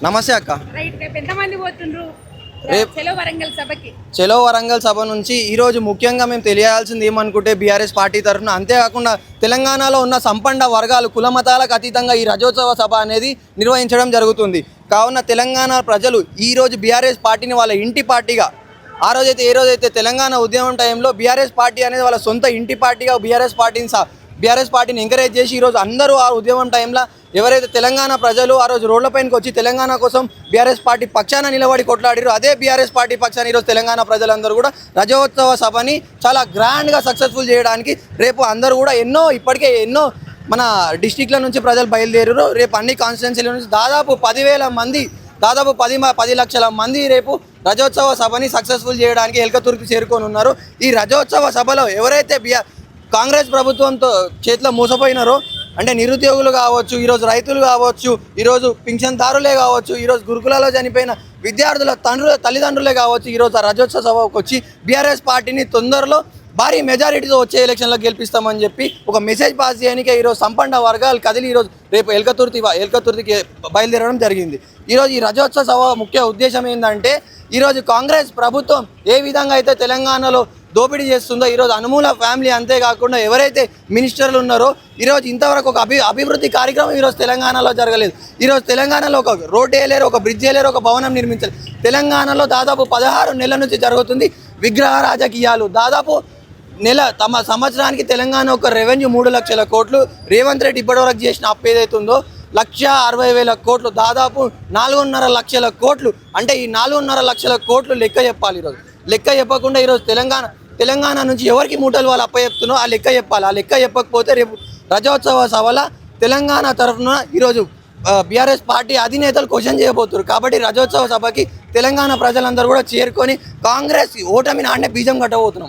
నమస్తే అక్క. చలో వరంగల్ సభ నుంచి ఈరోజు ముఖ్యంగా మేము తెలియాల్సింది ఏమనుకుంటే బీఆర్ఎస్ పార్టీ తరఫున, అంతేకాకుండా తెలంగాణలో ఉన్న సంపన్న వర్గాలు కులమతాలకు అతీతంగా ఈ రజోత్సవ సభ అనేది నిర్వహించడం జరుగుతుంది. కావున తెలంగాణ ప్రజలు ఈరోజు బీఆర్ఎస్ పార్టీని వాళ్ళ ఇంటి పార్టీగా, ఆ రోజైతే ఏ రోజైతే తెలంగాణ ఉద్యమం టైంలో బీఆర్ఎస్ పార్టీ అనేది వాళ్ళ సొంత ఇంటి పార్టీగా బీఆర్ఎస్ పార్టీని ఎంకరేజ్ చేసి ఈరోజు అందరూ ఆ ఉద్యమం టైంలో ఎవరైతే తెలంగాణ ప్రజలు ఆ రోజు రోడ్లపైనకి వచ్చి తెలంగాణ కోసం బీఆర్ఎస్ పార్టీ పక్షాన నిలబడి కొట్లాడారు, అదే బీఆర్ఎస్ పార్టీ పక్షాన ఈరోజు తెలంగాణ ప్రజలందరూ కూడా రజోత్సవ సభని చాలా గ్రాండ్గా సక్సెస్ఫుల్ చేయడానికి రేపు అందరూ కూడా ఇప్పటికే ఎన్నో మన డిస్టిక్ల నుంచి ప్రజలు బయలుదేరారు. రేపు అన్ని కాన్స్టిట్యున్సీల నుంచి దాదాపు 10,000 మంది, దాదాపు 10 లక్షల మంది రేపు రజోత్సవ సభని సక్సెస్ఫుల్ చేయడానికి ఎల్కతుర్తి చేరుకొని ఉన్నారు. ఈ రజోత్సవ సభలో ఎవరైతే కాంగ్రెస్ ప్రభుత్వంతో చేతిలో మోసపోయినారో, అంటే నిరుద్యోగులు కావచ్చు, ఈరోజు రైతులు కావచ్చు, ఈరోజు పింఛన్దారులే కావచ్చు, ఈరోజు గురుకులాలో చనిపోయిన విద్యార్థుల తల్లిదండ్రులే కావచ్చు, ఈరోజు ఆ రజోత్సవ సభకు వచ్చి బీఆర్ఎస్ పార్టీని తొందరలో భారీ మెజారిటీతో వచ్చే ఎలక్షన్లో గెలిపిస్తామని చెప్పి ఒక మెసేజ్ పాస్ చేయడానికి ఈరోజు సంపన్న వర్గాలు కదిలి ఈరోజు రేపు ఎల్కతుర్తికి బయలుదేరడం జరిగింది. ఈరోజు ఈ రజోత్సవ సభ ముఖ్య ఉద్దేశం ఏంటంటే, ఈరోజు కాంగ్రెస్ ప్రభుత్వం ఏ విధంగా అయితే తెలంగాణలో దోపిడీ చేస్తుందో, ఈరోజు అనుమూల ఫ్యామిలీ అంతేకాకుండా ఎవరైతే మినిస్టర్లు ఉన్నారో ఈరోజు ఇంతవరకు ఒక అభివృద్ధి కార్యక్రమం ఈరోజు తెలంగాణలో జరగలేదు. ఈరోజు తెలంగాణలో ఒక రోడ్డు వేయలేరు, ఒక బ్రిడ్జ్ వేయలేరు, ఒక భవనం నిర్మించలేరు. తెలంగాణలో దాదాపు 16 నెలల నుంచి జరుగుతుంది విగ్రహ రాజకీయాలు. దాదాపు తమ సంవత్సరానికి తెలంగాణ ఒక రెవెన్యూ 3 లక్షల కోట్లు, రేవంత్ రెడ్డి ఇప్పటివరకు చేసిన అప్పు ఏదైతుందో 1,60,000 కోట్లు, దాదాపు 4.5 లక్షల కోట్లు. అంటే ఈ 4.5 లక్షల కోట్లు లెక్క చెప్పాలి. ఈరోజు లెక్క చెప్పకుండా ఈరోజు తెలంగాణ నుంచి ఎవరికి మూటలు వాళ్ళు అప్పచెప్తున్నారో ఆ లెక్క చెప్పాలి. ఆ లెక్క చెప్పకపోతే రేపు రజోత్సవ సభల తెలంగాణ తరఫున ఈరోజు బీఆర్ఎస్ పార్టీ అధినేతలు క్వశ్చన్ చేయబోతున్నారు. కాబట్టి రజోత్సవ సభకి తెలంగాణ ప్రజలందరూ కూడా చేరుకొని కాంగ్రెస్ ఓటమిని ఆడనే బీజం కట్టబోతున్నాం.